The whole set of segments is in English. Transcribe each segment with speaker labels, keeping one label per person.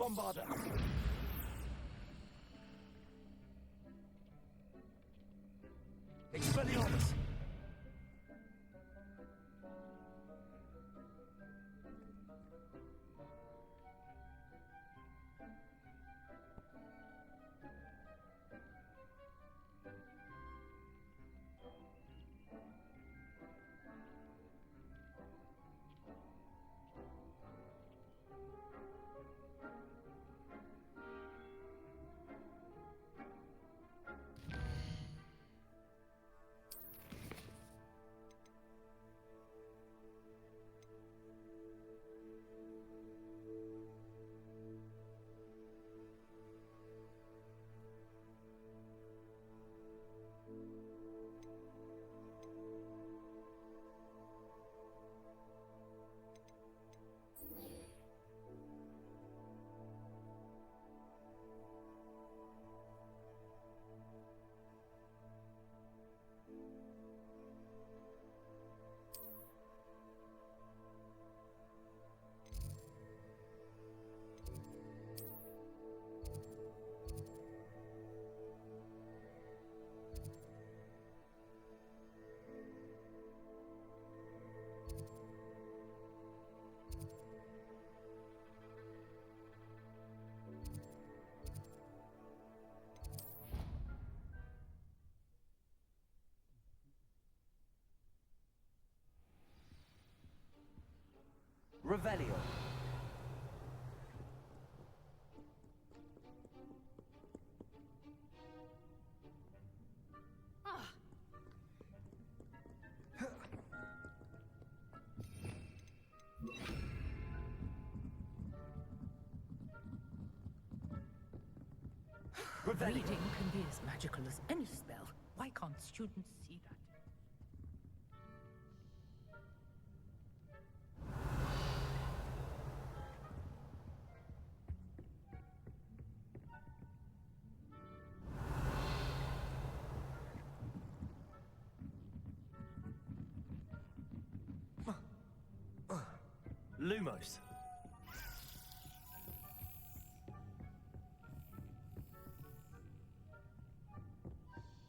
Speaker 1: Bombarda! Expelliarmus! Revelio.
Speaker 2: Reading can be as magical as any spell. Why can't students see that?
Speaker 1: Lumos.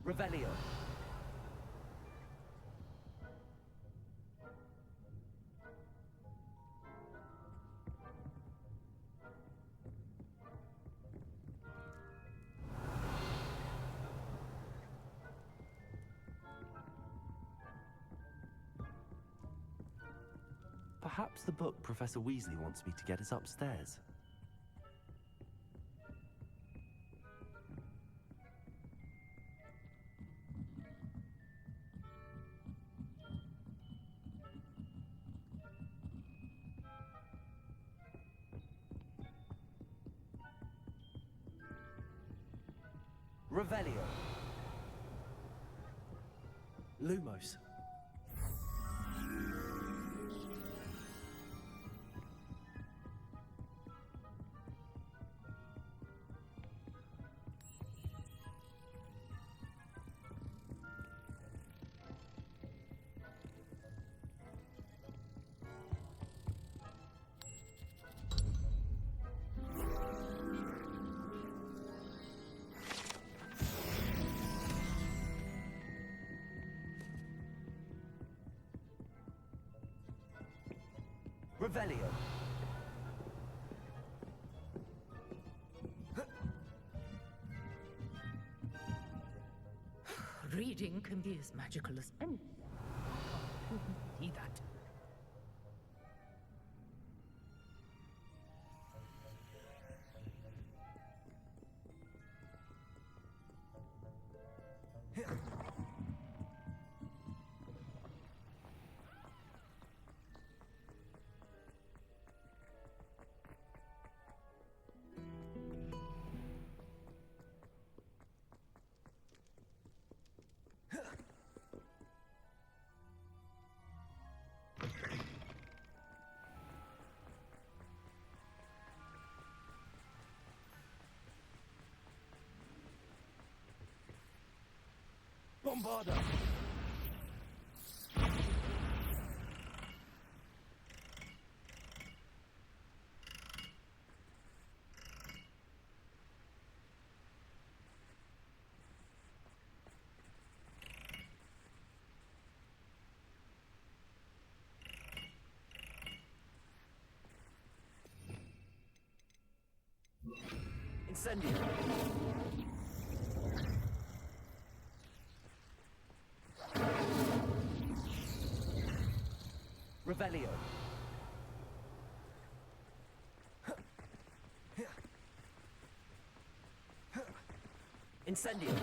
Speaker 1: Revelio.
Speaker 3: Perhaps the book Professor Weasley wants me to get is upstairs.
Speaker 1: Revelio. Lumos. Revelio.
Speaker 2: Reading can be as magical as any spell. Why can't students see that?
Speaker 1: Bombarda! Incendio. Revelio. Incendio.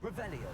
Speaker 1: Revelio.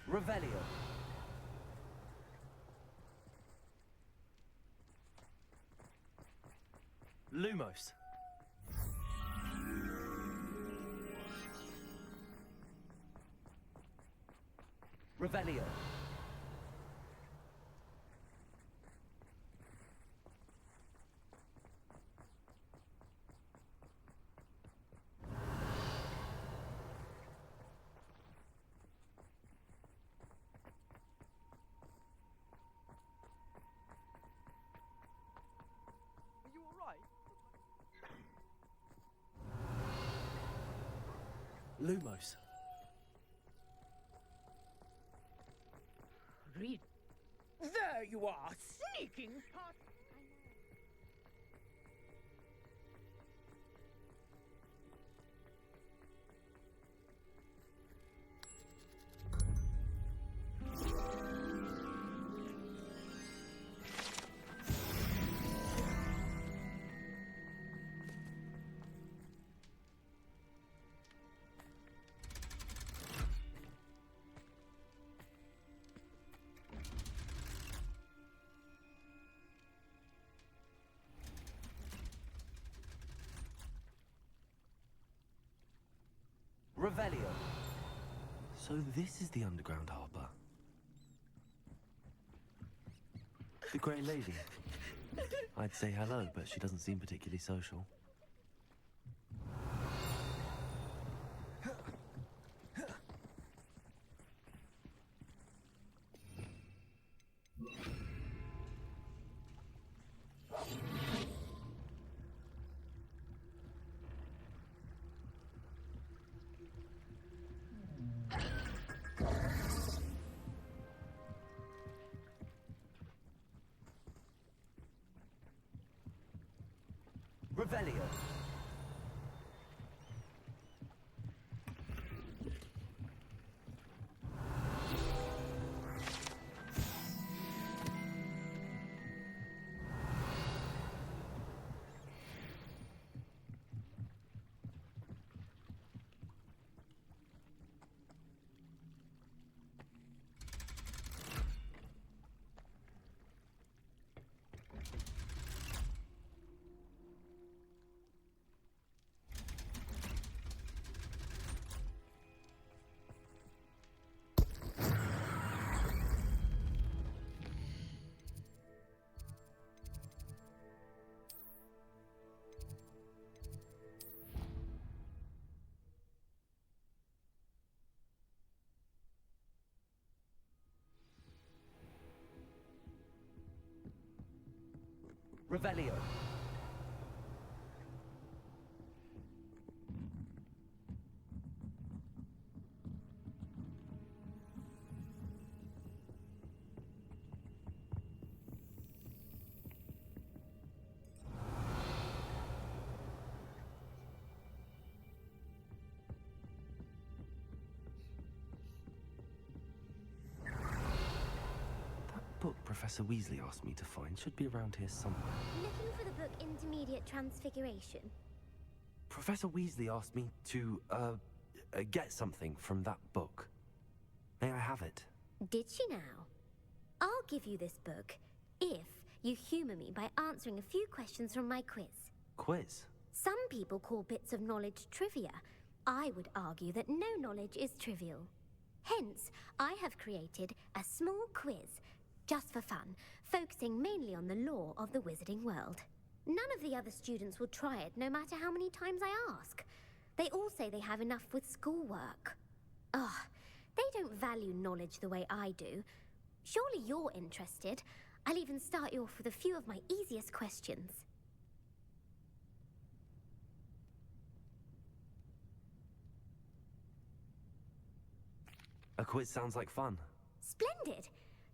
Speaker 1: Revelio. Lumos. Revelio.
Speaker 4: Are you alright?
Speaker 1: Lumos.
Speaker 2: Read. There you are, sneaking past.
Speaker 1: Revelio.
Speaker 3: So this is the underground harbour. The Grey Lady. I'd say hello, but she doesn't seem particularly social.
Speaker 1: Revelio. Revelio.
Speaker 3: Professor Weasley asked me to find should be around here somewhere.
Speaker 4: Looking for the book Intermediate Transfiguration?
Speaker 3: Professor Weasley asked me to, get something from that book. May I have it?
Speaker 4: Did she now? I'll give you this book if you humor me by answering a few questions from my quiz.
Speaker 3: Quiz?
Speaker 4: Some people call bits of knowledge trivia. I would argue that no knowledge is trivial. Hence, I have created a small quiz, just for fun, focusing mainly on the lore of the wizarding world. None of the other students will try it, no matter how many times I ask. They all say they have enough with schoolwork. Ugh, they don't value knowledge the way I do. Surely you're interested. I'll even start you off with a few of my easiest questions.
Speaker 3: A quiz sounds like fun.
Speaker 4: Splendid!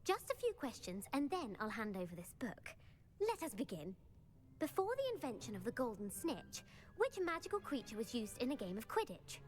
Speaker 4: Just a few questions, and then I'll hand over this book. Let us begin. Before the invention of the golden snitch, which magical creature was used in a game of Quidditch?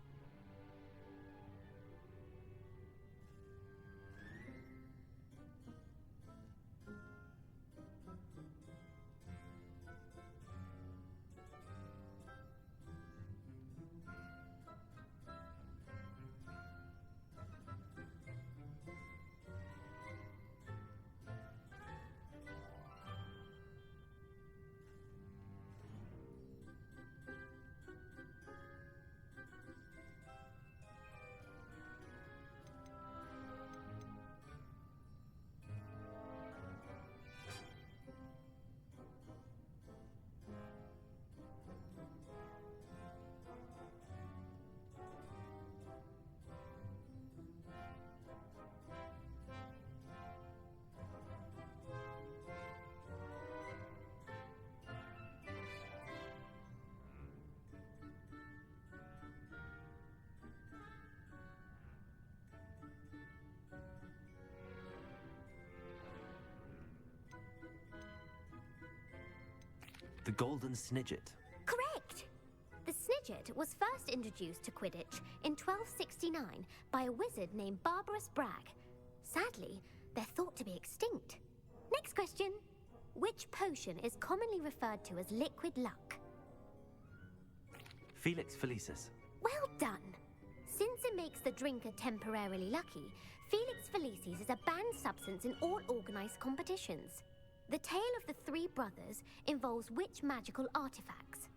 Speaker 3: The Golden Snidget.
Speaker 4: Correct! The Snidget was first introduced to Quidditch in 1269 by a wizard named Barbarous Bragg. Sadly, they're thought to be extinct. Next question. Which potion is commonly referred to as liquid luck?
Speaker 3: Felix Felicis.
Speaker 4: Well done! Since it makes the drinker temporarily lucky, Felix Felicis is a banned substance in all organized competitions. The tale of the three brothers involves which magical artifacts?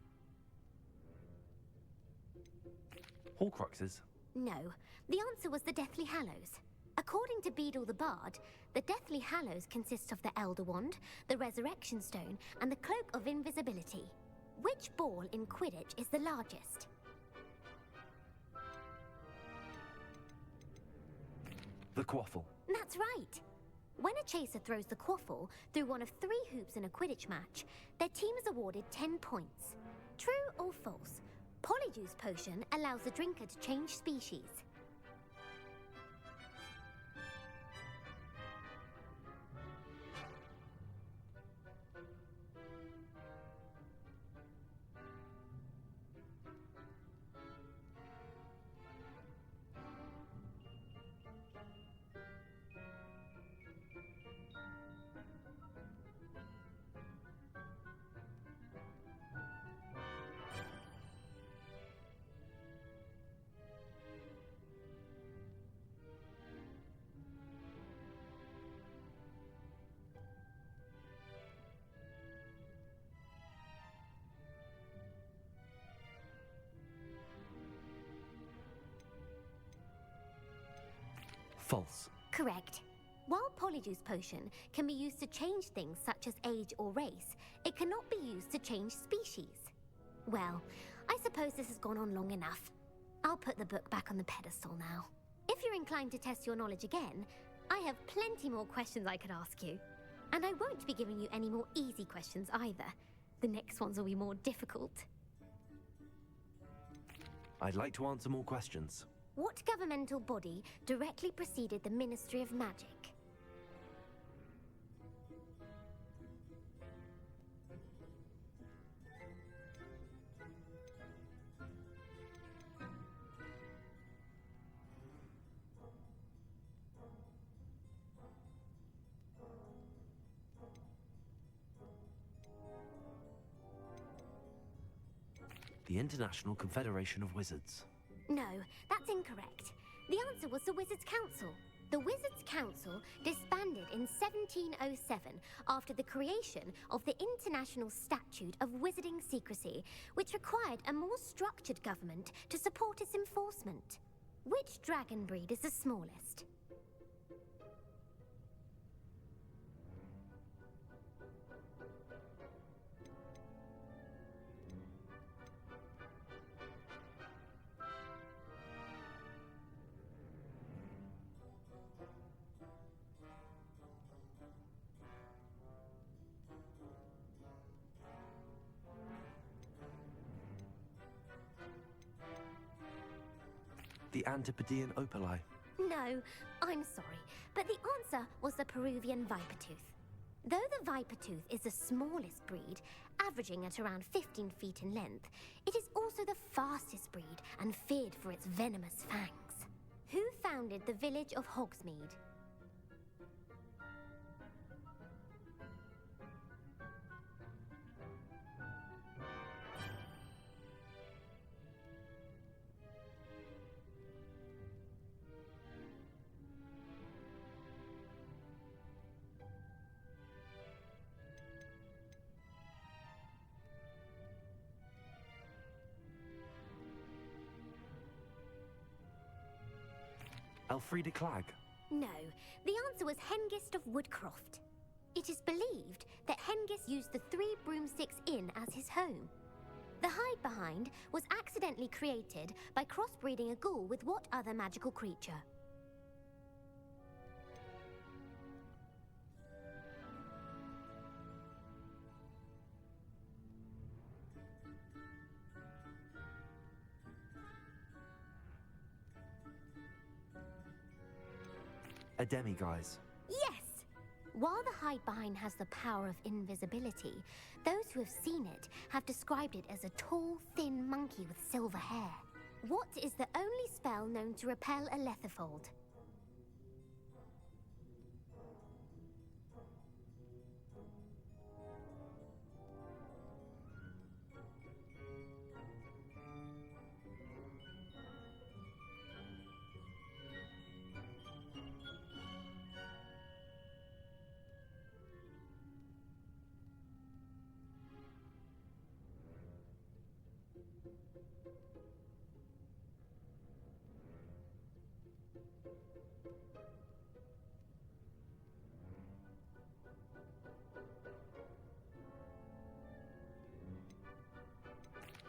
Speaker 3: Horcruxes.
Speaker 4: No, the answer was the Deathly Hallows. According to Beedle the Bard, the Deathly Hallows consist of the Elder Wand, the Resurrection Stone, and the Cloak of Invisibility. Which ball in Quidditch is the largest?
Speaker 3: The Quaffle.
Speaker 4: That's right. When a chaser throws the quaffle through one of 3 hoops in a Quidditch match, their team is awarded 10 points. True or false? Polyjuice Potion allows the drinker to change species.
Speaker 3: False.
Speaker 4: Correct. While Polyjuice Potion can be used to change things such as age or race, it cannot be used to change species. Well, I suppose this has gone on long enough. I'll put the book back on the pedestal now. If you're inclined to test your knowledge again, I have plenty more questions I could ask you. And I won't be giving you any more easy questions either. The next ones will be more difficult.
Speaker 3: I'd like to answer more questions.
Speaker 4: What governmental body directly preceded the Ministry of Magic?
Speaker 3: The International Confederation of Wizards.
Speaker 4: No, that's incorrect. The answer was the Wizards' Council. The Wizards' Council disbanded in 1707 after the creation of the International Statute of Wizarding Secrecy, which required a more structured government to support its enforcement. Which dragon breed is the smallest?
Speaker 3: The Antipodean Opali.
Speaker 4: No, I'm sorry, but the answer was the Peruvian Vipertooth. Though the Vipertooth is the smallest breed, averaging at around 15 feet in length, it is also the fastest breed and feared for its venomous fangs. Who founded the village of Hogsmeade?
Speaker 3: Elfrida Clag.
Speaker 4: No, the answer was Hengist of Woodcroft. It is believed that Hengist used the Three Broomsticks Inn as his home. The hide behind was accidentally created by crossbreeding a ghoul with what other magical creature?
Speaker 3: A demiguise.
Speaker 4: Yes! While the hide behind has the power of invisibility, those who have seen it have described it as a tall, thin monkey with silver hair. What is the only spell known to repel a lethifold?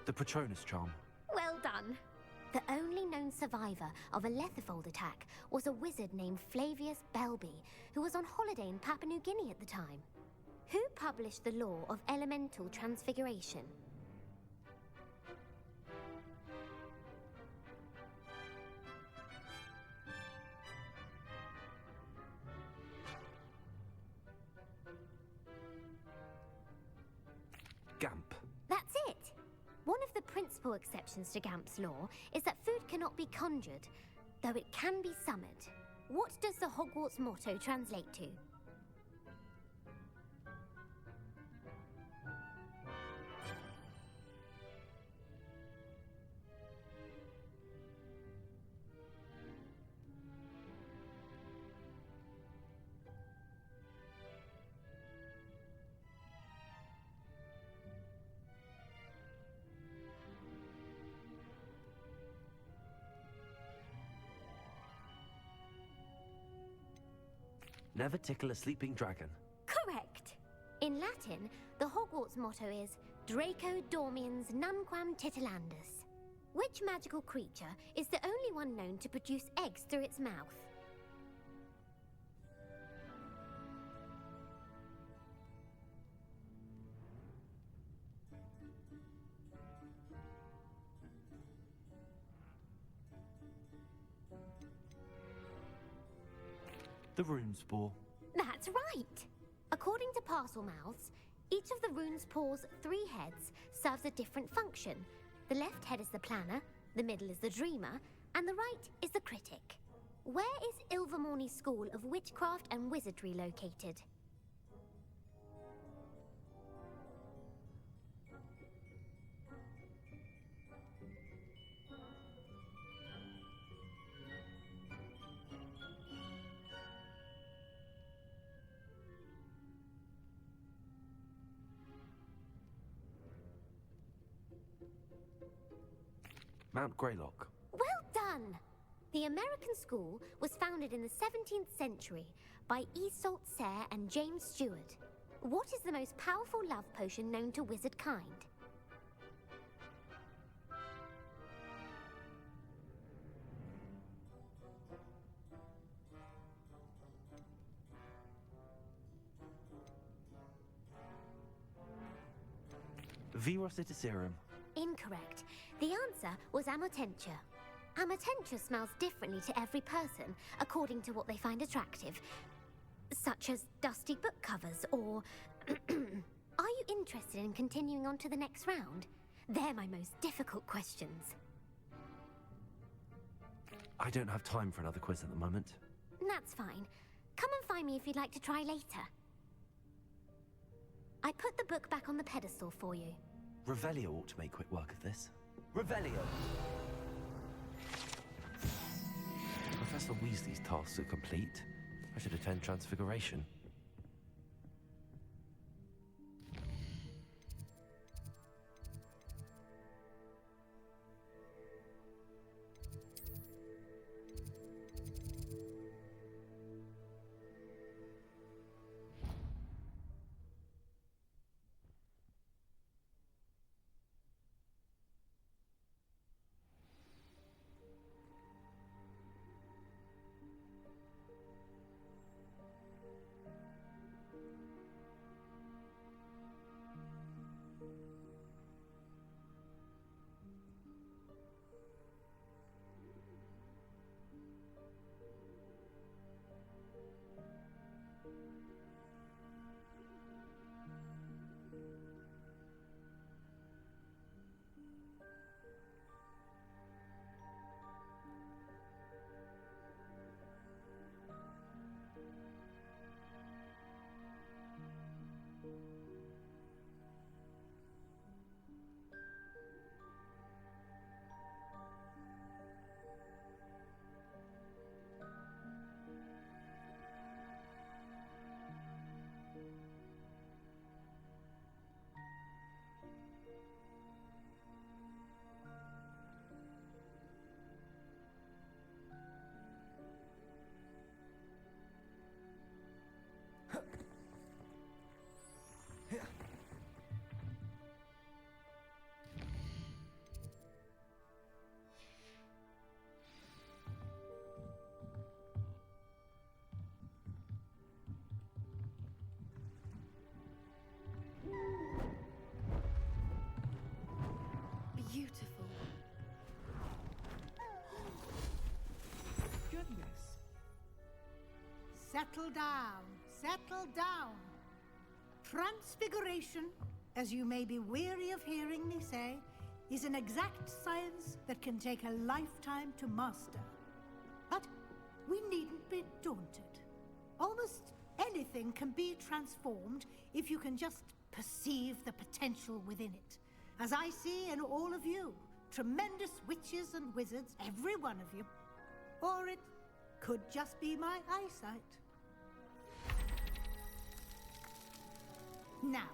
Speaker 3: The Patronus charm.
Speaker 4: Well done. The only known survivor of a lethifold attack was a wizard named Flavius Belby, who was on holiday in Papua New Guinea at the time. Who published the law of elemental transfiguration?
Speaker 3: Gamp.
Speaker 4: That's it! One of the principal exceptions to Gamp's law is that food cannot be conjured, though it can be summoned. What does the Hogwarts motto translate to?
Speaker 3: Never tickle a sleeping dragon.
Speaker 4: Correct! In Latin, the Hogwarts motto is Draco Dormiens Nunquam Titilandus. Which magical creature is the only one known to produce eggs through its mouth?
Speaker 3: The Runespore.
Speaker 4: That's right! According to Parselmouths, each of the Runespore's 3 heads serves a different function. The left head is the planner, the middle is the dreamer, and the right is the critic. Where is Ilvermorny School of Witchcraft and Wizardry located?
Speaker 3: Mount Greylock.
Speaker 4: Well done! The American school was founded in the 17th century by Isolde Sayre and James Stewart. What is the most powerful love potion known to wizard kind?
Speaker 3: Virositiserum.
Speaker 4: Incorrect. The answer was Amotentia. Amotentia smells differently to every person, according to what they find attractive, such as dusty book covers or... Are you interested in continuing on to the next round? They're my most difficult questions.
Speaker 3: I don't have time for another quiz at the moment.
Speaker 4: That's fine. Come and find me if you'd like to try later. I put the book back on the pedestal for you.
Speaker 3: Revelio ought to make quick work of this.
Speaker 1: Revelio.
Speaker 3: Professor Weasley's tasks are complete. I should attend Transfiguration.
Speaker 2: Beautiful.
Speaker 5: Goodness. Settle down. Settle down. Transfiguration, as you may be weary of hearing me say, is an exact science that can take a lifetime to master. But we needn't be daunted. Almost anything can be transformed if you can just perceive the potential within it. As I see in all of you, tremendous witches and wizards, every one of you. Or it could just be my eyesight. Now,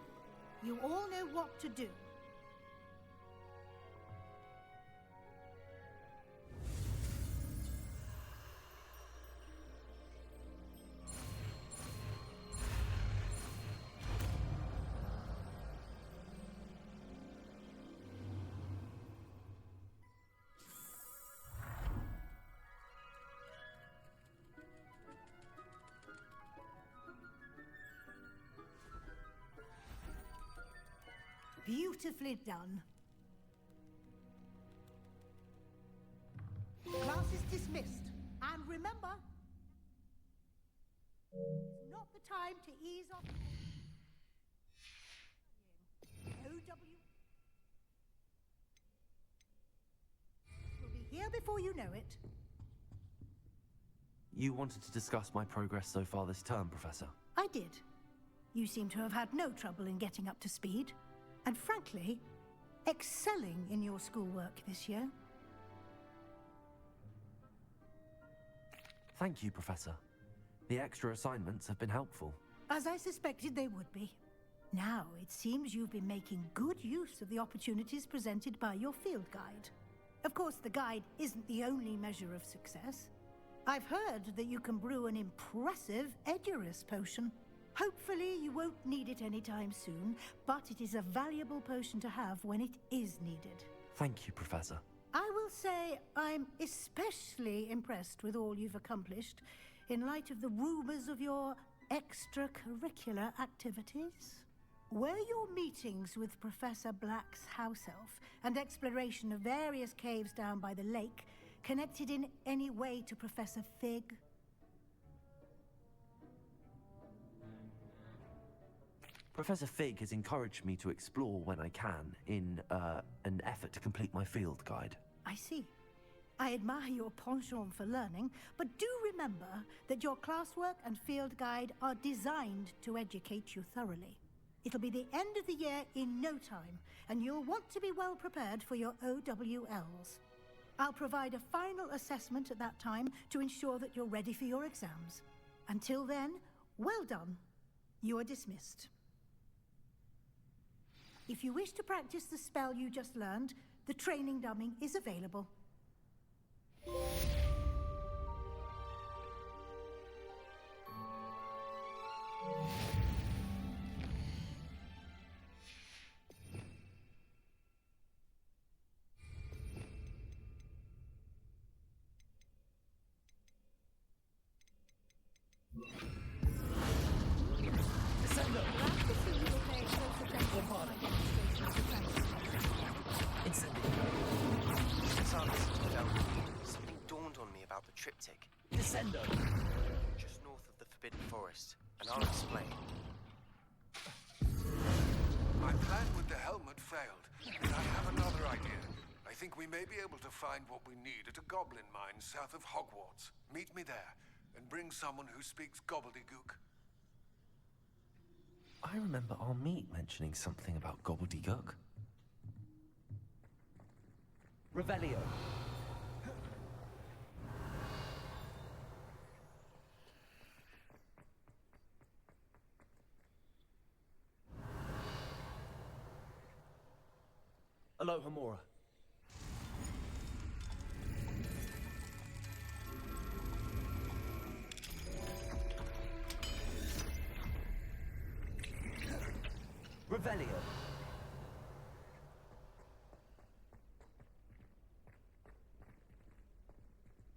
Speaker 5: you all know what to do. Beautifully done. Class is dismissed. And remember, it's not the time to ease off. OW will be here before you know it.
Speaker 3: You wanted to discuss my progress so far this term, Professor.
Speaker 5: I did. You seem to have had no trouble in getting up to speed. And frankly, excelling in your schoolwork this year.
Speaker 3: Thank you, Professor. The extra assignments have been helpful.
Speaker 5: As I suspected they would be. Now, it seems you've been making good use of the opportunities presented by your field guide. Of course, the guide isn't the only measure of success. I've heard that you can brew an impressive Edurus potion. Hopefully, you won't need it anytime soon, but it is a valuable potion to have when it is needed.
Speaker 3: Thank you, Professor.
Speaker 5: I will say I'm especially impressed with all you've accomplished in light of the rumors of your extracurricular activities. Were your meetings with Professor Black's house elf and exploration of various caves down by the lake connected in any way to Professor Fig?
Speaker 3: Professor Fig has encouraged me to explore when I can in an effort to complete my field guide.
Speaker 5: I see. I admire your penchant for learning, but do remember that your classwork and field guide are designed to educate you thoroughly. It'll be the end of the year in no time, and you'll want to be well prepared for your OWLs. I'll provide a final assessment at that time to ensure that you're ready for your exams. Until then, well done. You are dismissed. If you wish to practice the spell you just learned, the training dummy is available.
Speaker 6: Something dawned on me about the triptych.
Speaker 1: Descendo.
Speaker 6: Just north of the Forbidden Forest, and I'll explain.
Speaker 7: My plan with the helmet failed, and I have another idea. I think we may be able to find what we need at a goblin mine south of Hogwarts. Meet me there, and bring someone who speaks gobbledygook.
Speaker 3: I remember our meet mentioning something about gobbledygook.
Speaker 1: Revelio. Alohomora. Revelio.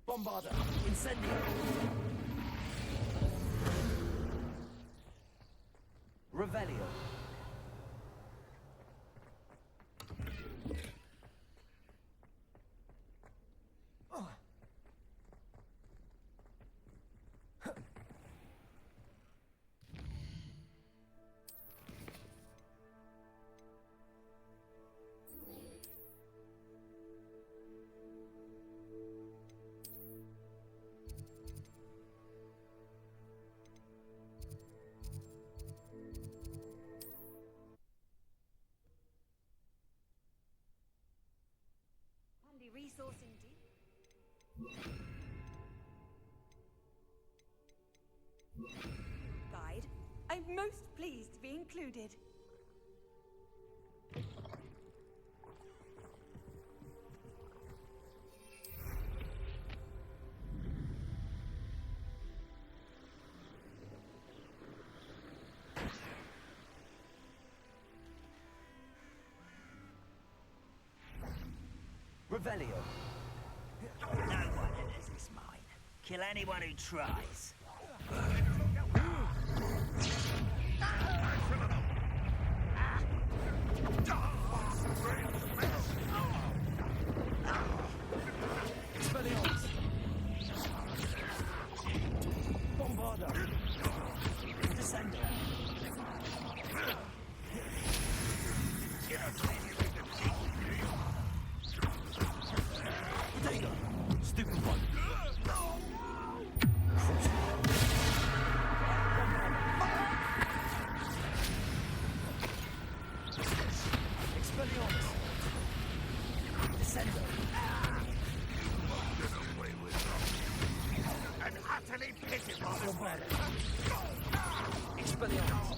Speaker 1: Bombarda. Incendio. Revelio.
Speaker 8: Resource indeed. Guide, I'm most pleased to be included.
Speaker 1: Revelio.
Speaker 9: No one enters this mine. Kill anyone who tries.
Speaker 1: Expelliarmus. Bombarda. Descendo. Potato. Stupid one. Expelliarmus. Descendo.
Speaker 9: An utterly pitiful
Speaker 1: Bombarda. Expelliarmus.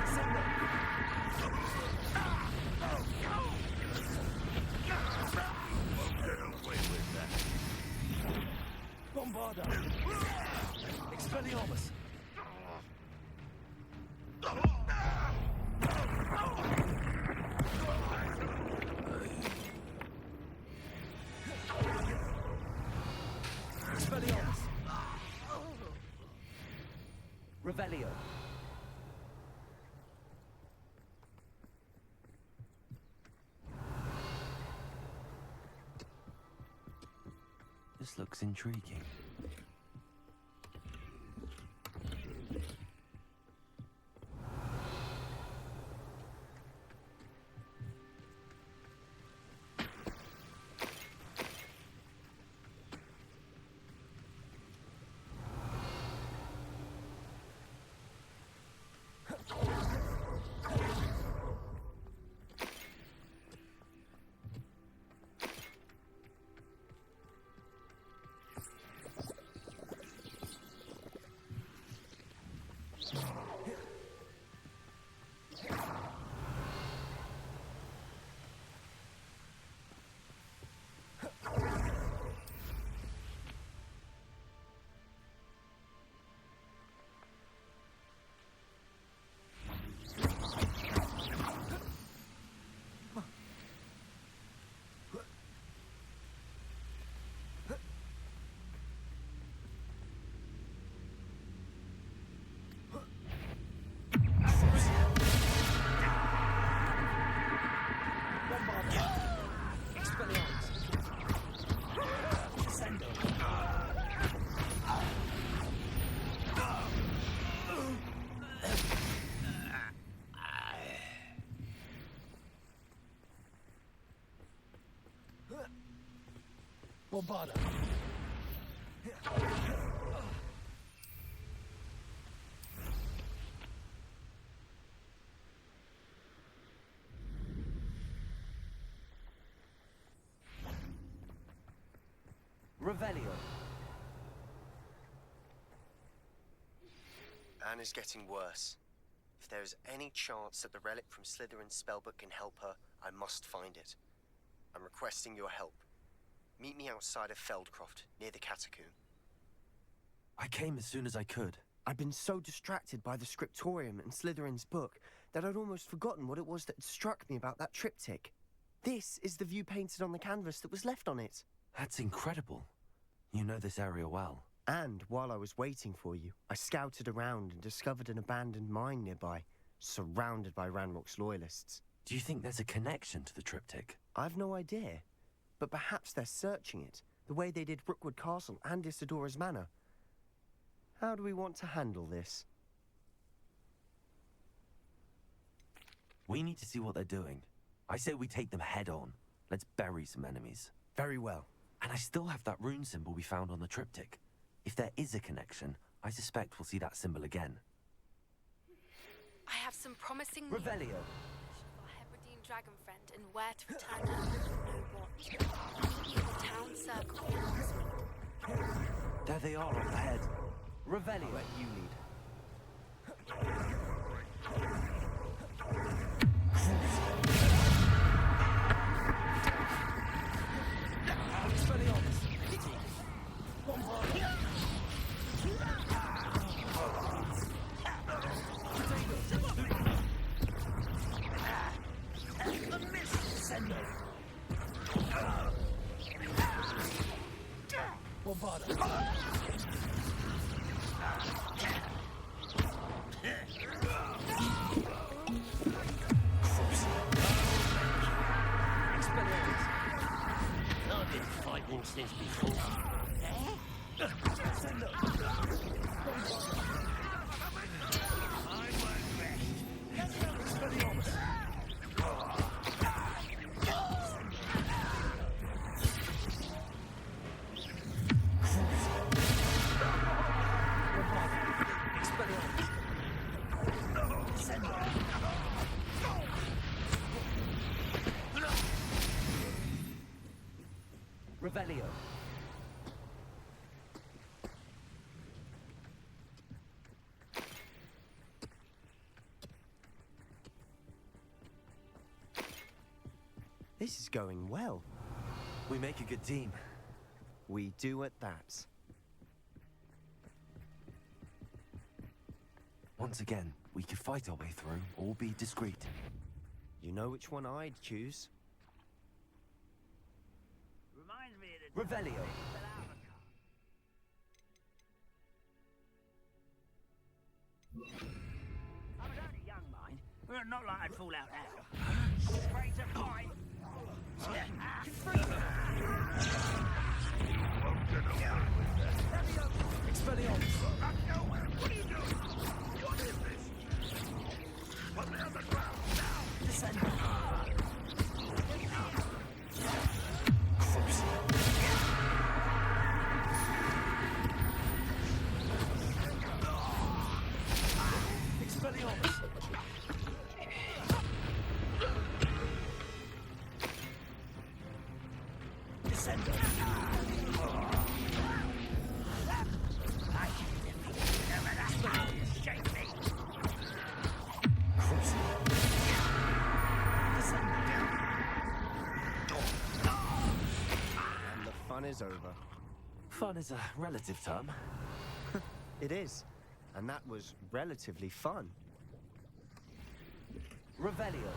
Speaker 1: Descendo. Revelio.
Speaker 3: This looks intriguing.
Speaker 1: Bombarda. Revelio.
Speaker 6: Anne is getting worse. If there is any chance that the relic from Slytherin's spellbook can help her, I must find it. I'm requesting your help. Meet me outside of Feldcroft, near the Catacomb.
Speaker 3: I came as soon as I could.
Speaker 10: I'd been so distracted by the scriptorium and Slytherin's book that I'd almost forgotten what it was that had struck me about that triptych. This is the view painted on the canvas that was left on it.
Speaker 3: That's incredible. You know this area well.
Speaker 10: And while I was waiting for you, I scouted around and discovered an abandoned mine nearby, surrounded by Ranrock's loyalists.
Speaker 3: Do you think there's a connection to the triptych?
Speaker 10: I've no idea, but perhaps they're searching it, the way they did Rookwood Castle and Isidora's Manor. How do we want to handle this?
Speaker 3: We need to see what they're doing. I say we take them head on. Let's bury some enemies.
Speaker 10: Very well.
Speaker 3: And I still have that rune symbol we found on the triptych. If there is a connection, I suspect we'll see that symbol again.
Speaker 11: I have some promising news.
Speaker 1: Revelio.
Speaker 11: Our Hebridean dragon friend and where to return her, know what. Meet me at the town circle in Hogsmeade.
Speaker 3: There they are up ahead.
Speaker 1: Revelio.
Speaker 10: I'll let you lead.
Speaker 9: Since before.
Speaker 1: Revelio.
Speaker 10: This is going well.
Speaker 3: We make a good team.
Speaker 10: We do at that.
Speaker 3: Once again, we could fight our way through or be discreet.
Speaker 10: You know which one I'd choose.
Speaker 9: Reminds me of the
Speaker 1: Revelio.
Speaker 9: time. I was only young, mind. Well, not like I'd fall out now. Straight to point.
Speaker 3: Expelliarmus!
Speaker 7: What are you doing? What is this? Put me on the ground now!
Speaker 3: Descend! Expelliarmus! Descendo!
Speaker 10: And the fun is over.
Speaker 3: Fun is a relative term.
Speaker 10: It is. And that was relatively fun.
Speaker 1: Revelio.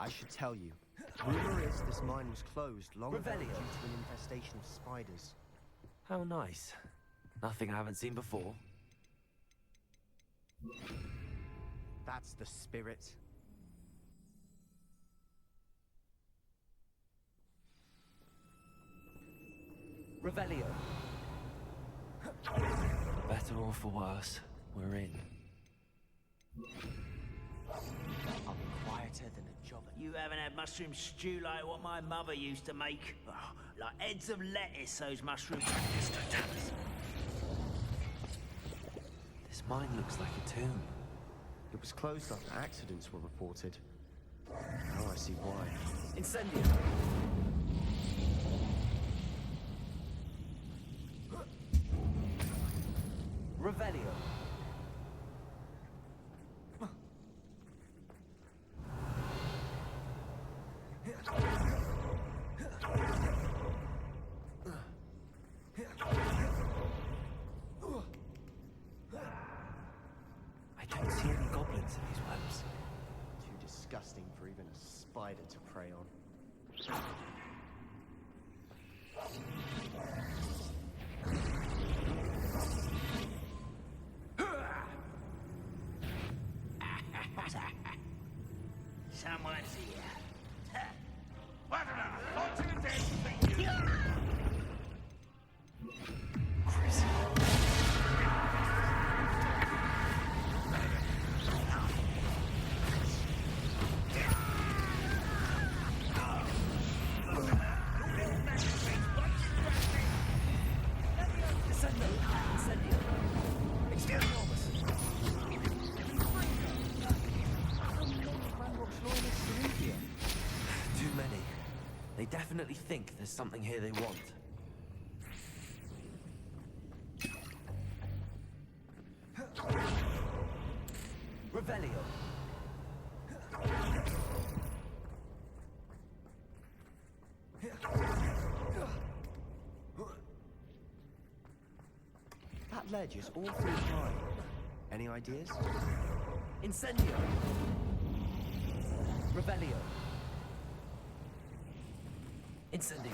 Speaker 10: I should tell you. Rumor is this mine was closed long ago due
Speaker 1: Revelio.
Speaker 10: to an infestation of spiders.
Speaker 3: How nice. Nothing I haven't seen before.
Speaker 10: That's the spirit.
Speaker 1: Revelio.
Speaker 3: For better or for worse, we're in.
Speaker 10: I'm quieter than a job.
Speaker 9: You haven't had mushroom stew like what my mother used to make? Oh, like heads of lettuce, those mushrooms.
Speaker 3: This mine looks like a tomb.
Speaker 10: It was closed after accidents were reported. Now I see why.
Speaker 1: Incendio. Revelio.
Speaker 3: I don't see any goblins in these webs.
Speaker 10: Too disgusting for even a spider to prey on.
Speaker 9: Someone's here.
Speaker 7: What an unfortunate day for you!
Speaker 3: Chris.
Speaker 1: Incendio. Incendio. Expelliarmus.
Speaker 3: Too many. They definitely think there's something here they want.
Speaker 1: Revelio.
Speaker 10: That ledge is awfully high. Any ideas?
Speaker 1: Incendio. Revelio. Incendio.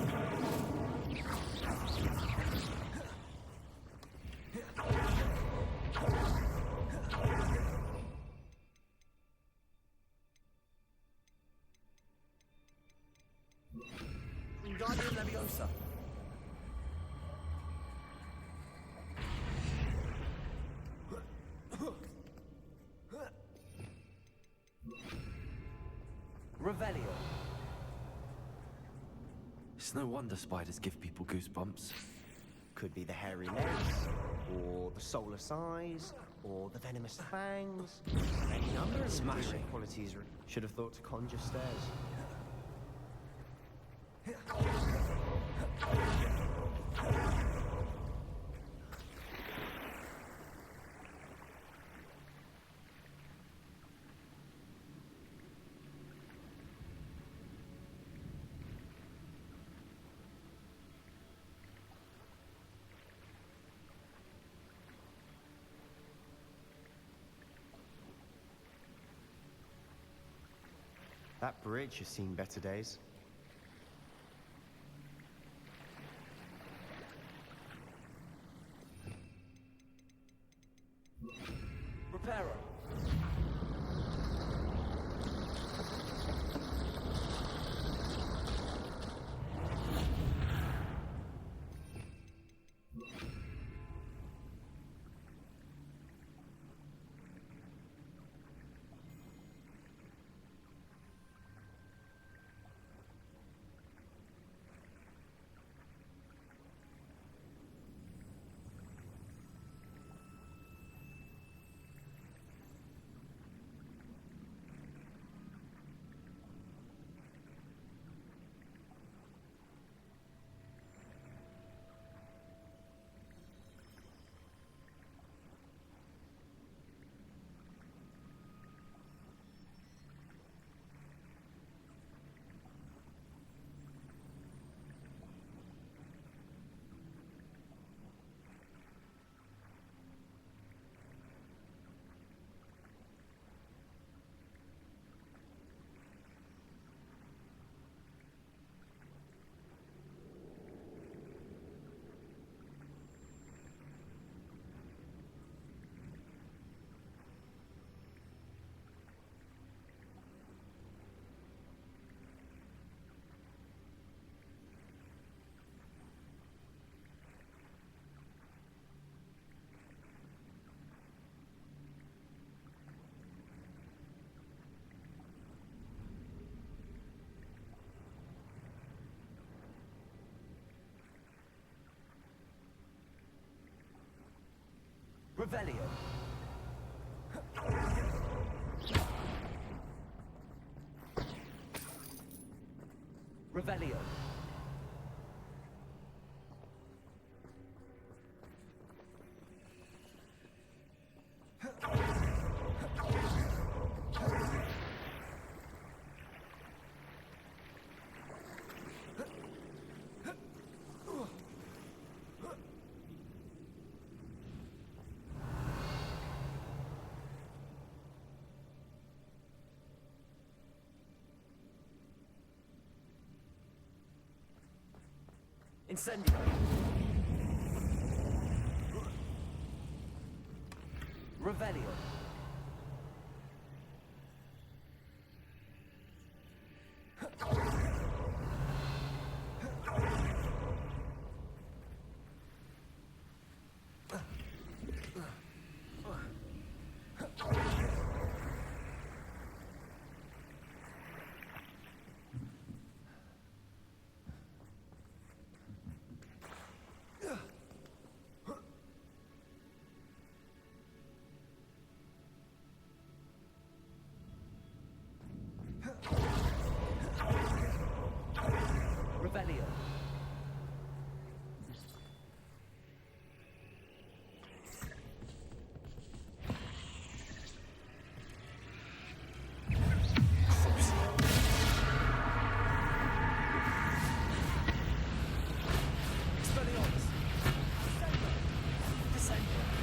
Speaker 1: Wingardium Leviosa. Revelio.
Speaker 3: It's no wonder spiders give people goosebumps.
Speaker 10: Could be the hairy legs, or the solar size, or the venomous fangs. Any number of
Speaker 3: Smashing.
Speaker 10: endearing qualities. Should have thought to conjure stairs. That bridge has seen better days.
Speaker 1: Reparo. Revelio. Revelio. Incendio. Revelio. Revelio. Expelliarmus. Descendo. Revelio.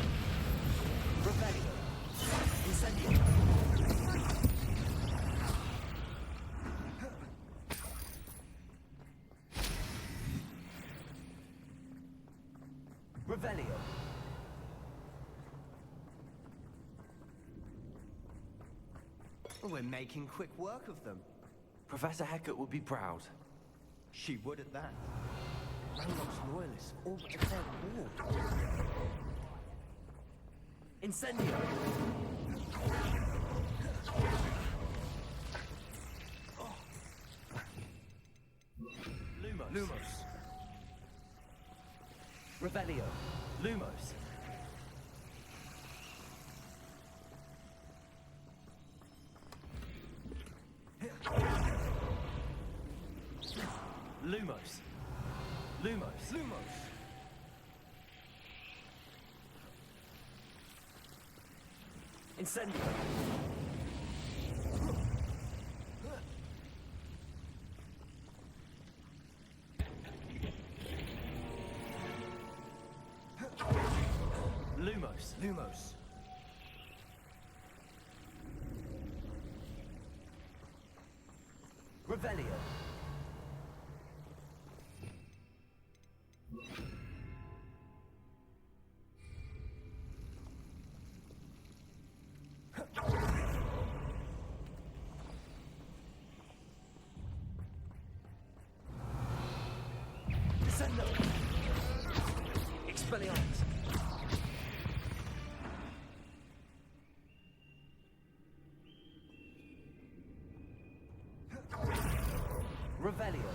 Speaker 1: Incendio. Revelio.
Speaker 10: We're making quick work of them.
Speaker 3: Professor Hecat would be proud.
Speaker 10: She would at that. Ranrock's loyalists all but declared war.
Speaker 1: Incendio. Lumos.
Speaker 3: Lumos.
Speaker 1: Revelio. Lumos. Lumos. Lumos.
Speaker 3: Lumos.
Speaker 1: Incendio. Lumos.
Speaker 3: Lumos.
Speaker 1: Revelio. Descendo. Expelliarmus. Revelio.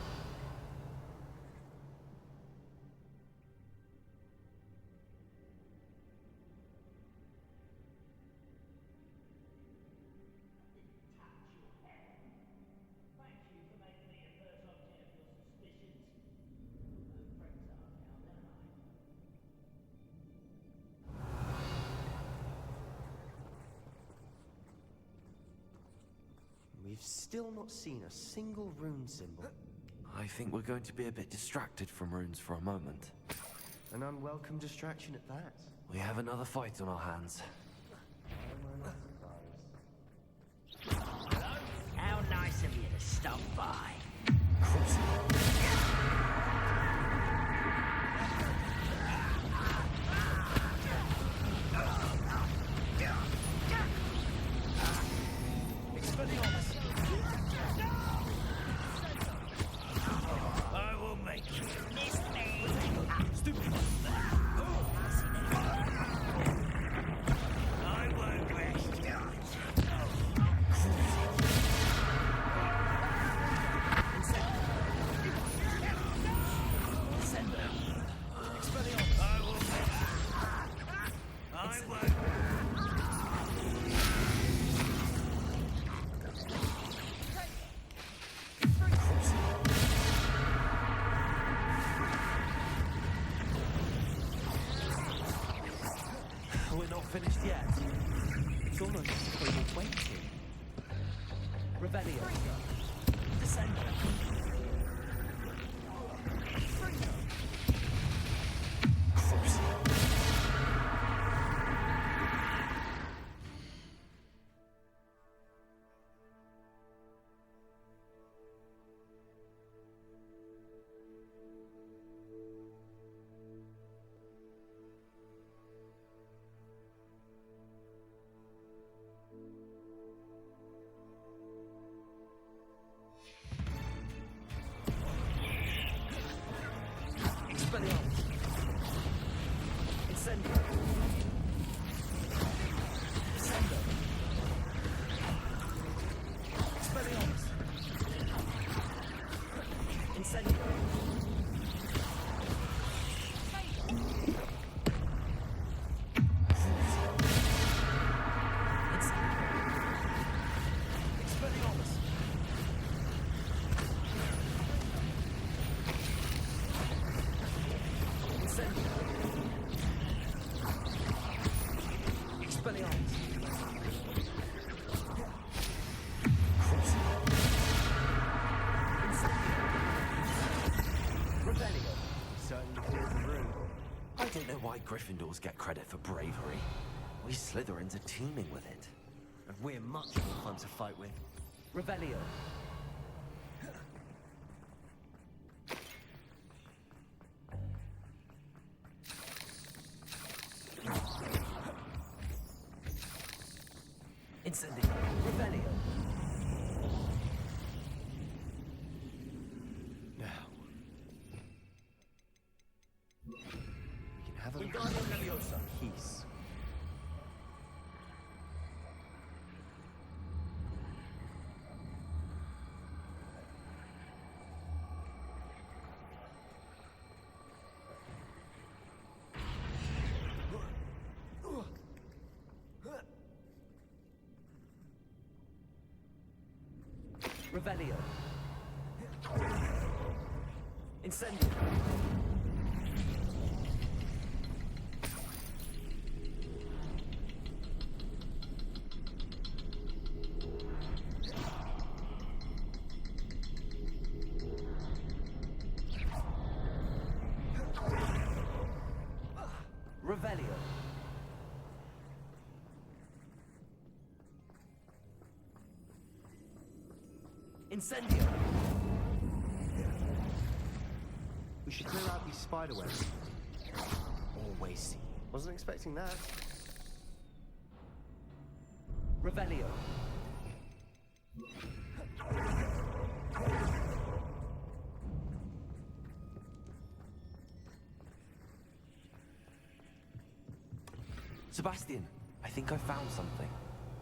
Speaker 10: We've still not seen a single rune symbol.
Speaker 3: I think we're going to be a bit distracted from runes for a moment.
Speaker 10: An unwelcome distraction at that.
Speaker 3: We have another fight on our hands.
Speaker 9: How nice of you to stop by.
Speaker 1: Expelliarmus.
Speaker 9: I will make you miss me.
Speaker 1: Stupid.
Speaker 9: I won't rest.
Speaker 1: Expelliarmus.
Speaker 9: I will make I won't.
Speaker 3: We're not finished yet.
Speaker 10: It's almost as though we're waiting.
Speaker 1: Revelio. Descendo. Expelliarmus. Incendio. Descendo. Expelliarmus. Incendio. Expelliarmus. Incendio. Expelliarmus. Incendio. Revelio.
Speaker 10: Certainly feels the room.
Speaker 3: I don't know why Gryffindors get credit for bravery. We Slytherins are teeming with it.
Speaker 10: And we're much more fun to fight with.
Speaker 1: Revelio. Incendio. Revelio.
Speaker 10: Now. We can have a
Speaker 1: Wingardium Leviosa.
Speaker 10: peace.
Speaker 1: Revelio. Incendio. Revelio. Incendio.
Speaker 10: We should clear out these spider webs. Always. Wasn't expecting that.
Speaker 1: Revelio.
Speaker 3: Sebastian, I think I found something.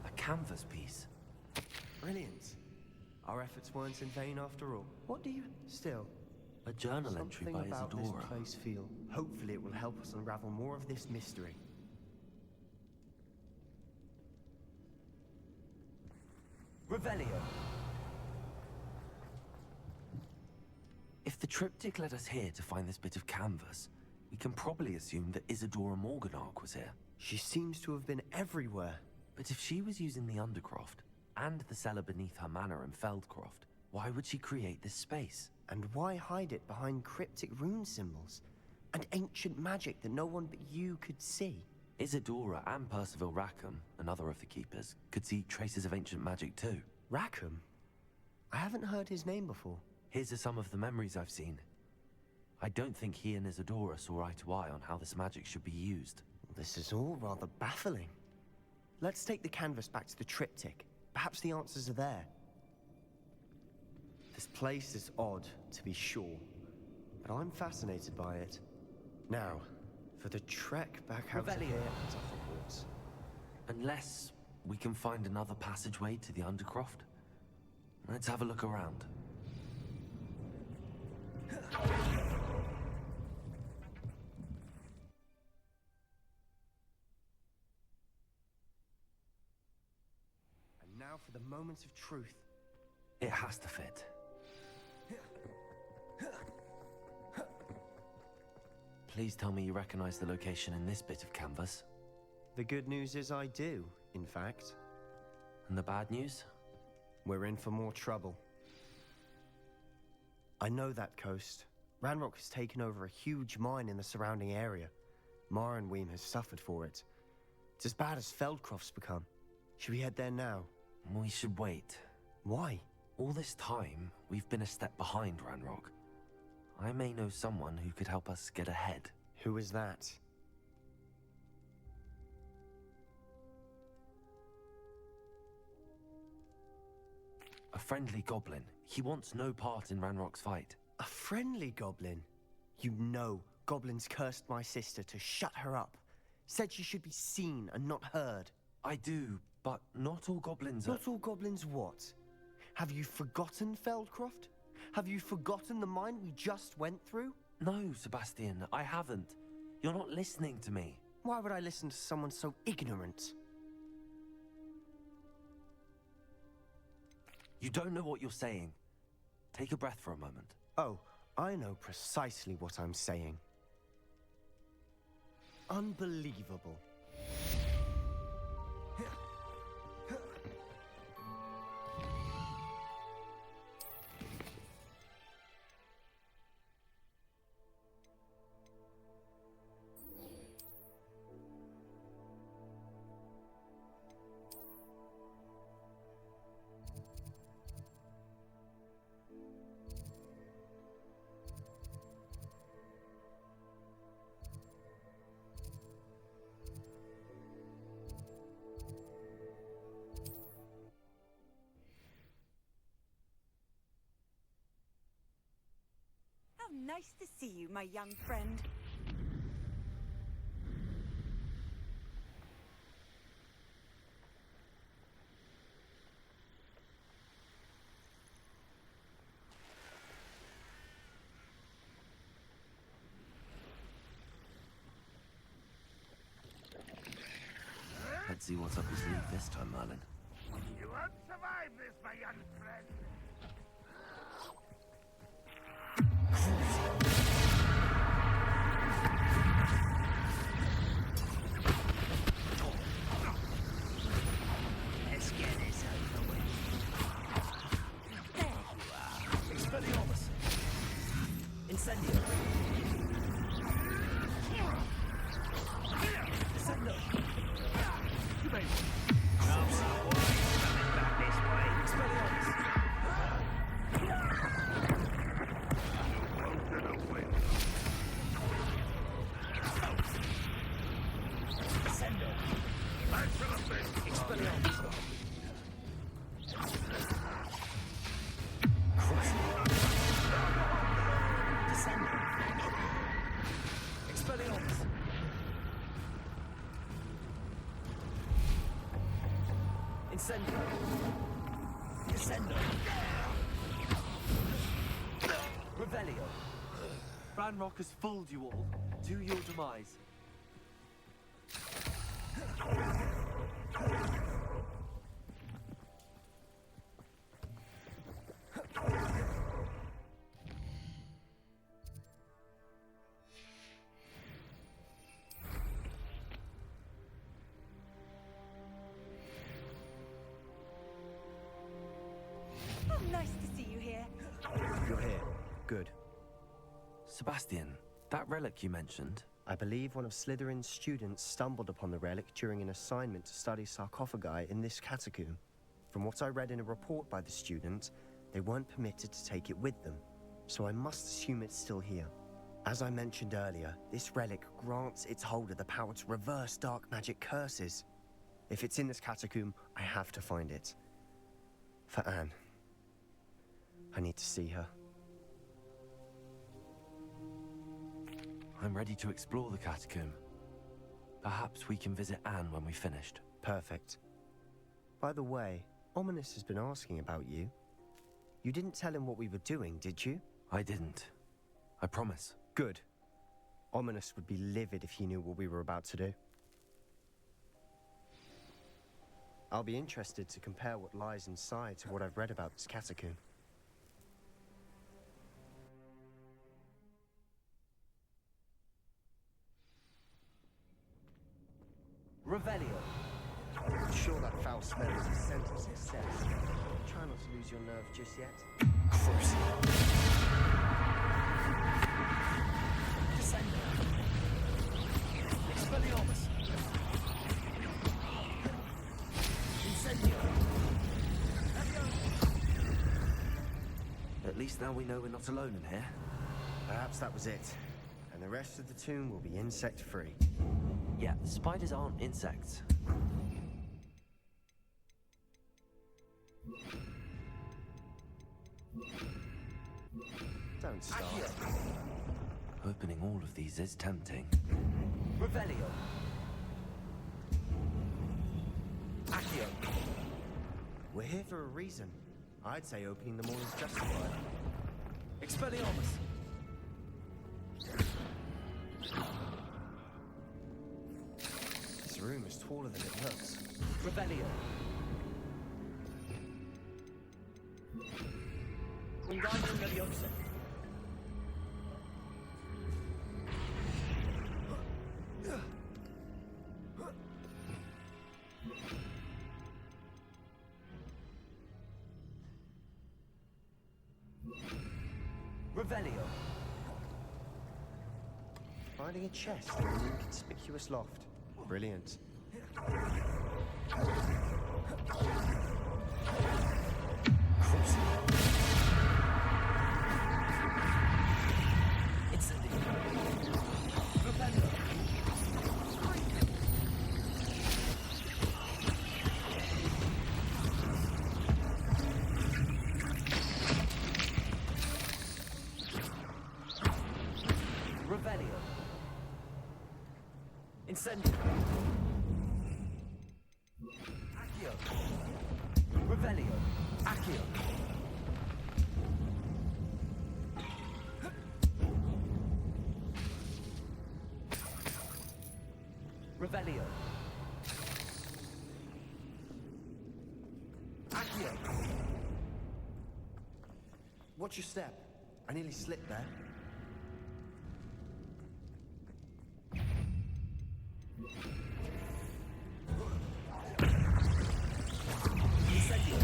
Speaker 3: A canvas piece.
Speaker 10: Brilliant. Our efforts weren't in vain after all. What do you... Still,
Speaker 3: A journal entry
Speaker 10: something
Speaker 3: by
Speaker 10: about
Speaker 3: Isadora.
Speaker 10: this place feel. Hopefully it will help us unravel more of this mystery.
Speaker 1: Revelio.
Speaker 3: If the triptych led us here to find this bit of canvas, we can probably assume that Isadora Morganark was here.
Speaker 10: She seems to have been everywhere.
Speaker 3: But if she was using the Undercroft, and the cellar beneath her manor in Feldcroft, why would she create this space?
Speaker 10: And why hide it behind cryptic rune symbols? And ancient magic that no one but you could see?
Speaker 3: Isadora and Percival Rackham, another of the Keepers, could see traces of ancient magic too.
Speaker 10: Rackham? I haven't heard his name before.
Speaker 3: Here's are some of the memories I've seen. I don't think he and Isadora saw eye to eye on how this magic should be used.
Speaker 10: This is all rather baffling. Let's take the canvas back to the triptych. Perhaps the answers are there. This place is odd, to be sure, but I'm fascinated by it. Now, for the trek back out of here to Hogwarts.
Speaker 3: Unless we can find another passageway to the Undercroft. Let's have a look around.
Speaker 10: And now for the moments of truth.
Speaker 3: It has to fit. Please tell me you recognize the location in this bit of canvas.
Speaker 10: The good news is I do, in fact.
Speaker 3: And the bad news?
Speaker 10: We're in for more trouble. I know that coast. Ranrock has taken over a huge mine in the surrounding area. Marenweem has suffered for it. It's as bad as Feldcroft's become. Should we head there now?
Speaker 3: We should wait.
Speaker 10: Why?
Speaker 3: All this time, we've been a step behind Ranrock. I may know someone who could help us get ahead.
Speaker 10: Who is that?
Speaker 3: A friendly goblin. He wants no part in Ranrock's fight.
Speaker 10: A friendly goblin? You know, goblins cursed my sister to shut her up. Said she should be seen and not heard.
Speaker 3: I do, but not all goblins are...
Speaker 10: Not all goblins what? Have you forgotten Feldcroft? Have you forgotten the mine we just went through?
Speaker 3: No, Sebastian, I haven't. You're not listening to me.
Speaker 10: Why would I listen to someone so ignorant?
Speaker 3: You don't know what you're saying. Take a breath for a moment.
Speaker 10: Oh, I know precisely what I'm saying. Unbelievable.
Speaker 8: How nice to see you, my young friend.
Speaker 3: Let's see what's up his sleeve this time, Merlin.
Speaker 12: You won't survive this, my young friend.
Speaker 9: Let's get this over with.
Speaker 1: There you are. Expelliarmus. Incendio. Incendio. You may...
Speaker 9: I'm sorry, coming back this way.
Speaker 1: Expelliarmus. Incendio. Descendo. Revelio.
Speaker 3: Ranrock has fooled you all to your demise.
Speaker 8: Oh, nice to see you here.
Speaker 10: You're here. Good.
Speaker 3: Sebastian, that relic you mentioned.
Speaker 10: I believe one of Slytherin's students stumbled upon the relic during an assignment to study sarcophagi in this catacomb. From what I read in a report by the student, they weren't permitted to take it with them, so I must assume it's still here. As I mentioned earlier, this relic grants its holder the power to reverse dark magic curses. If it's in this catacomb, I have to find it. For Anne. I need to see her.
Speaker 3: I'm ready to explore the catacomb. Perhaps we can visit Anne when we've finished.
Speaker 10: Perfect. By the way, Ominous has been asking about you. You didn't tell him what we were doing, did you?
Speaker 3: I didn't. I promise.
Speaker 10: Good. Ominous would be livid if he knew what we were about to do. I'll be interested to compare what lies inside to what I've read about this catacomb.
Speaker 1: Revelio.
Speaker 10: I'm sure that foul smell is a scent of success. Try not to lose your nerve just yet.
Speaker 1: Descendo. Expelliarmus. Incendio.
Speaker 3: At least now we know we're not alone in here.
Speaker 10: Perhaps that was it. And the rest of the tomb will be insect-free.
Speaker 3: Yeah, spiders aren't insects.
Speaker 10: Don't start.
Speaker 3: Opening all of these is tempting.
Speaker 1: Revelio. Accio.
Speaker 10: We're here for a reason. I'd say opening them all is justified.
Speaker 1: Expelliarmus.
Speaker 10: This room is taller than it looks.
Speaker 1: Revelio. Wingardium Leviosa. Revelio.
Speaker 10: Finding a chest in an inconspicuous loft. Brilliant.
Speaker 1: Incendio. Revelio. Revelio. Incendio. Accio. Revelio. Accio. Revelio. Accio.
Speaker 10: Watch your step. I nearly slipped there.
Speaker 1: Incendio.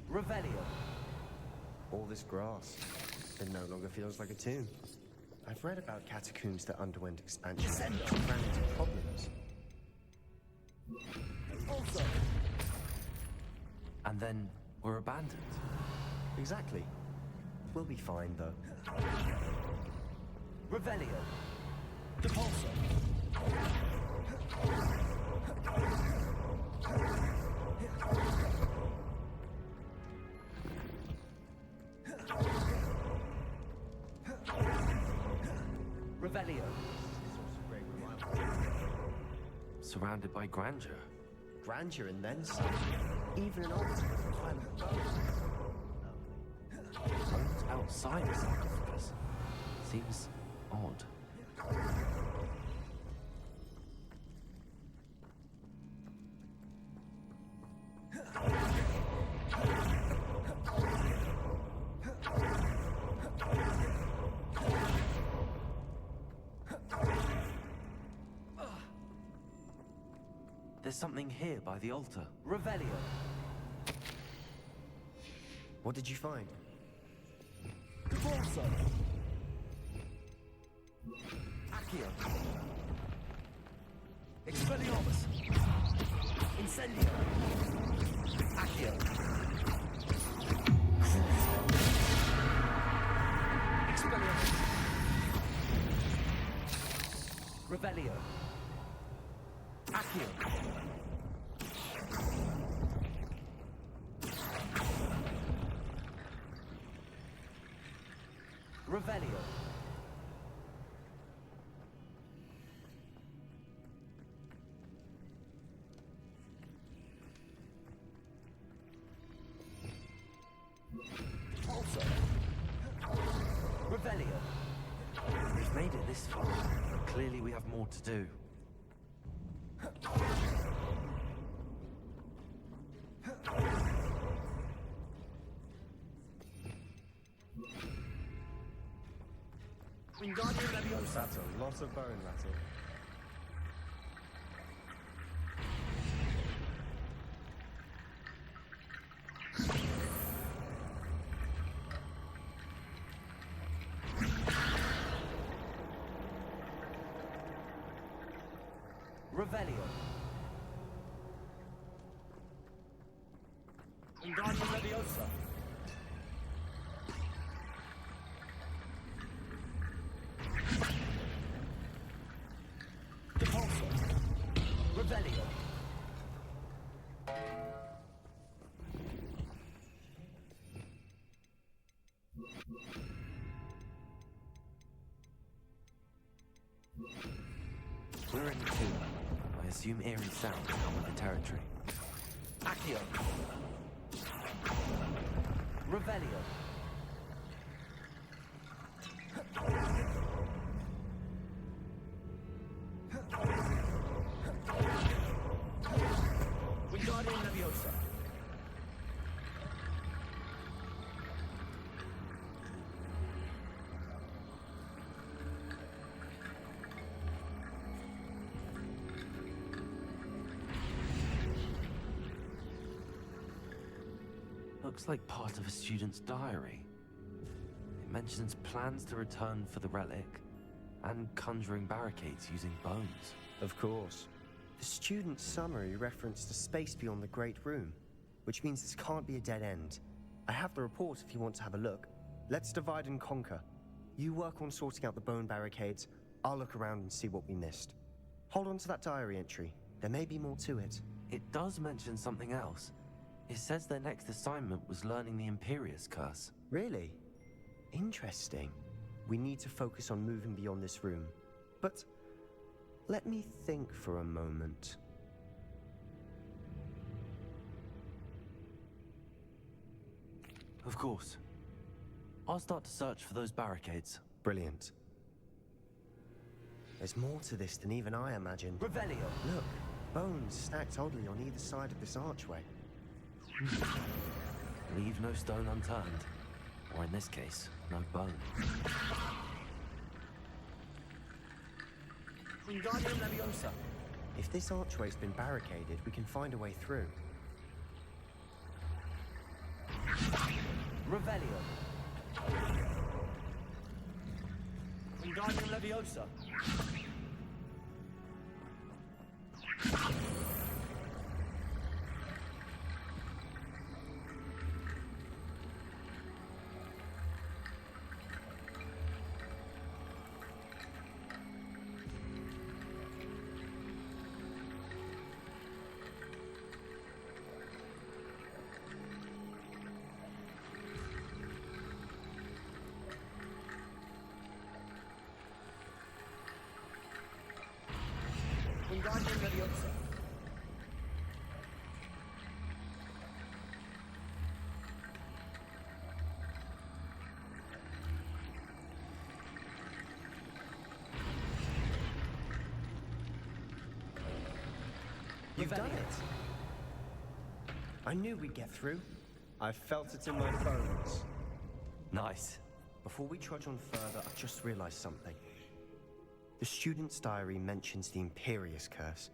Speaker 1: Revelio.
Speaker 10: All this grass. It no longer feels like a tomb. I've read about catacombs that underwent expansion and ran into problems.
Speaker 1: Also.
Speaker 3: And then we're abandoned.
Speaker 10: Exactly. We'll be fine, though.
Speaker 1: Revelio. Depulso. Revelio.
Speaker 3: Surrounded by grandeur.
Speaker 10: Grandeur and then some. Even an altar with violent bones.
Speaker 3: Bones outside a sarcophagus. Seems odd. There's something here by the altar.
Speaker 1: Revelio.
Speaker 10: What did you find?
Speaker 1: Divorso. Accio. Expelliarmus. Incendio. Accio. Expelliarmus. Revelio. Accio. Revelio. Also. Revelio.
Speaker 3: We've made it this far. Clearly we have more to do.
Speaker 1: Wingardium Leviosa.
Speaker 10: That's a lot of bone rattle.
Speaker 1: Revelio. Wingardium Leviosa. Divorso. Revelio.
Speaker 3: We're in the tomb. I assume eerie sounds come with the territory.
Speaker 1: Accio. Revelio. Wingardium Leviosa.
Speaker 3: Looks like part of a student's diary. It mentions plans to return for the relic and conjuring barricades using bones.
Speaker 10: Of course. The student's summary referenced a space beyond the Great Room, which means this can't be a dead end. I have the report if you want to have a look. Let's divide and conquer. You work on sorting out the bone barricades, I'll look around and see what we missed. Hold on to that diary entry. There may be more to it.
Speaker 3: It does mention something else. It says their next assignment was learning the Imperius Curse.
Speaker 10: Really? Interesting. We need to focus on moving beyond this room. But let me think for a moment.
Speaker 3: Of course. I'll start to search for those barricades.
Speaker 10: Brilliant. There's more to this than even I imagined.
Speaker 1: Revelio.
Speaker 10: Look, bones stacked oddly on either side of this archway.
Speaker 3: Leave no stone unturned. Or in this case, no bone.
Speaker 1: Wingardium Leviosa.
Speaker 10: If this archway's been barricaded, we can find a way through.
Speaker 1: Revelio. Wingardium Leviosa. Wingardium Leviosa.
Speaker 10: You've done it. I knew we'd get through. I felt it in my bones.
Speaker 3: Nice.
Speaker 10: Before we trudge on further, I just realized something. The student's diary mentions the Imperius Curse.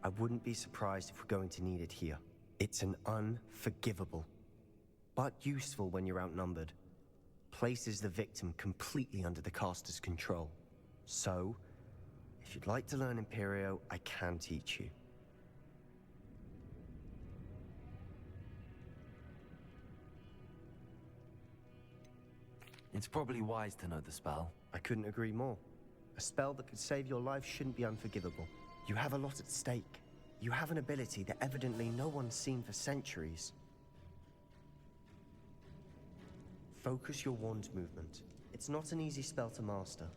Speaker 10: I wouldn't be surprised if we're going to need it here. It's an unforgivable, but useful when you're outnumbered. Places the victim completely under the caster's control. So, if you'd like to learn Imperio, I can teach you.
Speaker 3: It's probably wise to know the spell.
Speaker 10: I couldn't agree more. A spell that could save your life shouldn't be unforgivable. You have a lot at stake. You have an ability that evidently no one's seen for centuries. Focus your wand movement. It's not an easy spell to master.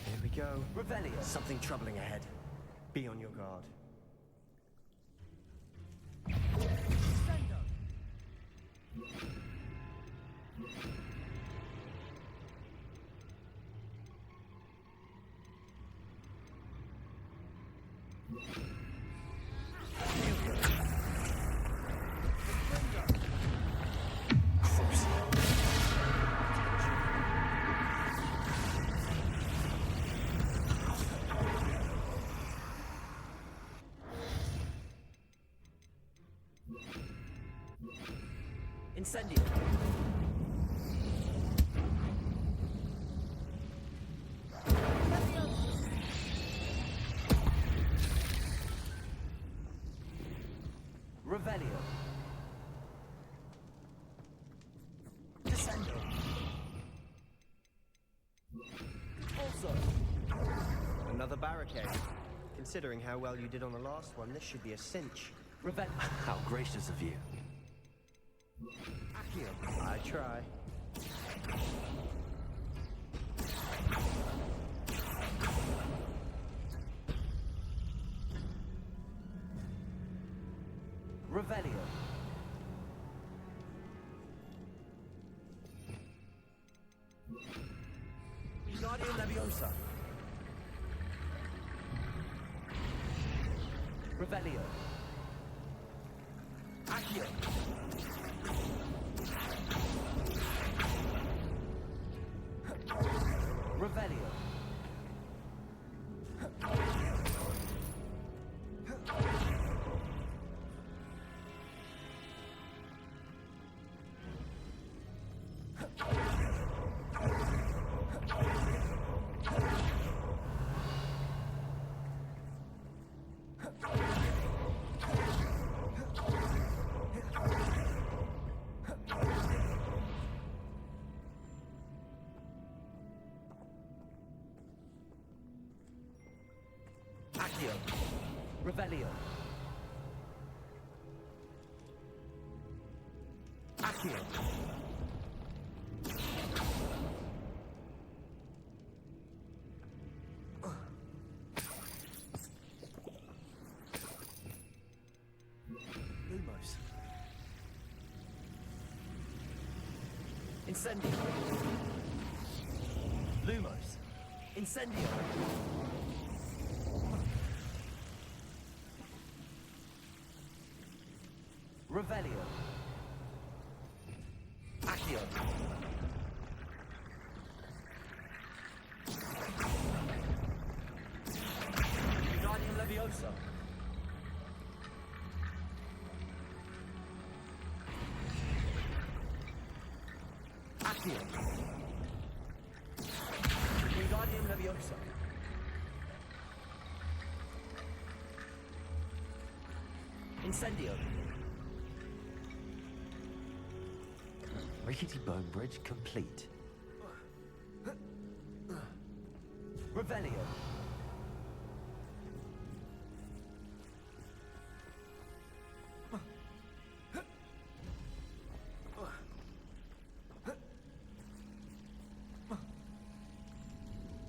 Speaker 10: Here we go.
Speaker 1: Revelio.
Speaker 10: Something troubling ahead. Be on your guard.
Speaker 1: Incendio. Revelio. Descendo. Also.
Speaker 10: Another barricade. Considering how well you did on the last one, this should be a cinch.
Speaker 1: Revelio.
Speaker 3: How gracious of you.
Speaker 1: Accio.
Speaker 10: I try.
Speaker 1: Revelio. Wingardium Leviosa. Revelio. Accio. Revelio. Accio. Revelio. Accio. Lumos. Incendio. Lumos. Incendio. Revelio. Accio. Wingardium Leviosa. Accio. Wingardium Leviosa. Incendio.
Speaker 3: Rickety bone bridge complete.
Speaker 1: Revelio.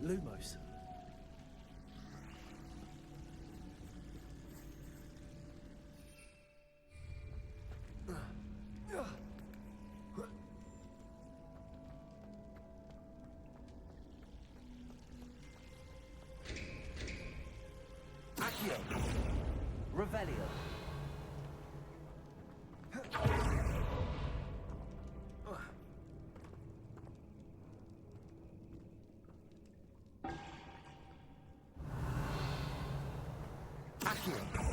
Speaker 1: Lumos. Accio. Revelio. Accio.